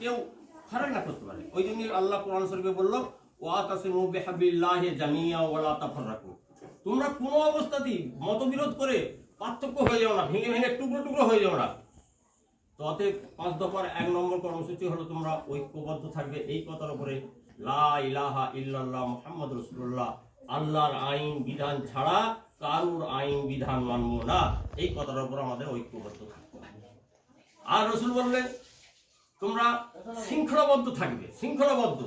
কেউ ফারাক না করতে পারে। ওই জন্যই আল্লাহ কোরআন শরীফে বলল, ওয়াতাসিমু বিহাবিল্লাহি জামিয়া ওয়ালা তাফাররাকু। তোমরা কোনো অবস্থাতেই মতবিরোধ করে পার্থক্য হয়ে যাও না, ভেঙে ভেঙে টুকরো টুকরো হয়ে যাও না। তো অতএব 5 দফার 1 নম্বর কর্মসূচি হলো তোমরা ঐক্যবদ্ধ থাকবে এই কথার উপরে, লা ইলাহা ইল্লাল্লাহ মুহাম্মাদুর রাসূলুল্লাহ, আল্লাহর আইন বিধান ছাড়া কারুর আইন বিধান মানবো না, এই কথার উপর আমাদের ঐক্যবদ্ধ থাকতে হবে। আর রাসূল বললেন তোমরা শৃঙ্খলাবদ্ধ থাকবে, শৃঙ্খলাবদ্ধ,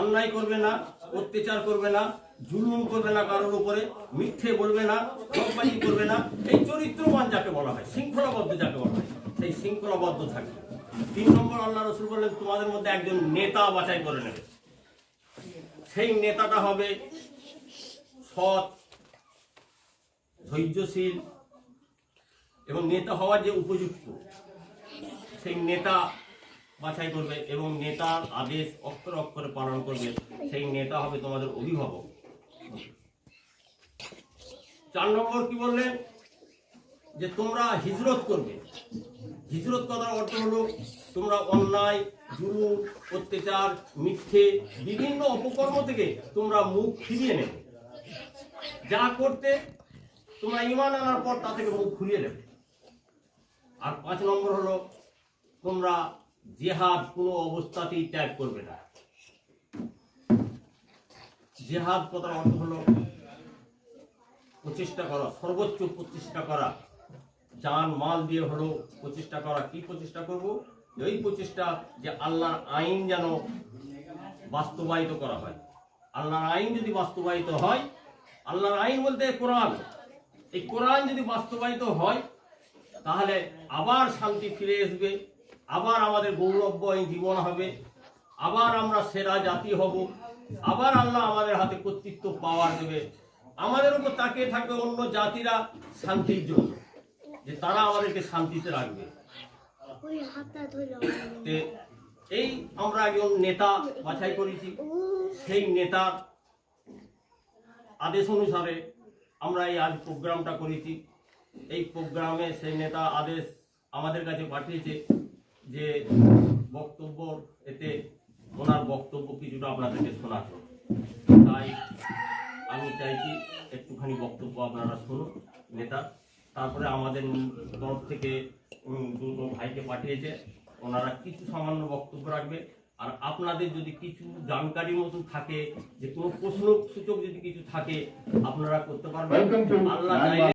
অন্যায় করবে না, অত্যাচার করবে না, জুলুম করবে না, কারোর উপরে মিথ্যে বলবে না, ঠকবাজি করবে না। এই চরিত্রবান যাকে বলা হয়, শৃঙ্খলাবদ্ধ যাকে বলা হয়, সেই শৃঙ্খলাবদ্ধ থাকবে। 3 নম্বর আল্লাহ রাসূল বললেন তোমাদের মধ্যে একজন নেতা বাছাই করে নেবে। সেই নেতাটা হবে সৎ, ধৈর্যশীল এবং নেতা হওয়ার যে উপযুক্ত, সেই নেতা বাছাই করবে এবং নেতার আদেশ অক্ষরে অক্ষরে পালন করবে। সেই নেতা হবে তোমাদের অভিভাবক। 4 নম্বর কি বললেন, যে তোমরা হিজরত করবে। হিজরত করার অর্থ হলো তোমরা অন্যায়, জুলুম, অত্যাচার, মিথ্যে, বিভিন্ন অপকর্ম থেকে তোমরা মুখ ফিরিয়ে নেবে। যা করতে তোমরা ঈমান আনার পর তা থেকে মুখ ঘুরিয়ে নেবে। আর 5 নম্বর হলো তোমরা জিহাদ কোনো অবস্থাতেই ত্যাগ করবে না। জিহাদ কথার অর্থ হলো প্রচেষ্টা করা, সর্বোচ্চ প্রচেষ্টা করা, জান মাল দিয়ে হলো প্রচেষ্টা করা। কি প্রচেষ্টা করব? এই প্রচেষ্টা যে আল্লাহর আইন যেন বাস্তবায়িত করা হয়। আল্লাহর আইন যদি বাস্তবায়িত হয়, আল্লাহর আইন বলতে কোরআন, এই কোরআন যদি বাস্তবায়িত হয় তাহলে আবার শান্তি ফিরে আসবে, আবার আমাদের গৌরবময় জীবন হবে, আবার আমরা সেরা জাতি হব, আবার আল্লাহ আমাদের হাতে কর্তৃত্ব পাওয়ার দেবে। আমাদের উপর তাকিয়ে থাকবে অন্য জাতিরা শান্তির জন্য, যে তারা আমাদেরকে শান্তিতে রাখবে। এই আমরা একজন নেতা বাছাই করেছি, সেই নেতার আদেশ অনুসারে আমরা এই আজ প্রোগ্রামটা করেছি। এই প্রোগ্রামে সেই নেতা আদেশ আমাদের কাছে পাঠিয়েছে যে বক্তব্য, এতে ওনার বক্তব্য কিছুটা আপনাদেরকে শোনাতো। তাই আমি চাইছি একটুখানি বক্তব্য আপনারা শুনুন নেতা। তারপরে আমাদের তরফ থেকে 2 ভাইকে পাঠিয়েছে, ওনারা কিছু সামান্য বক্তব্য রাখবে। আর আপনাদের যদি কিছু জানকারির মতো থাকে, যে কোনো প্রশ্ন সূচক যদি কিছু থাকে, আপনারা করতে পারবেন। আল্লাহ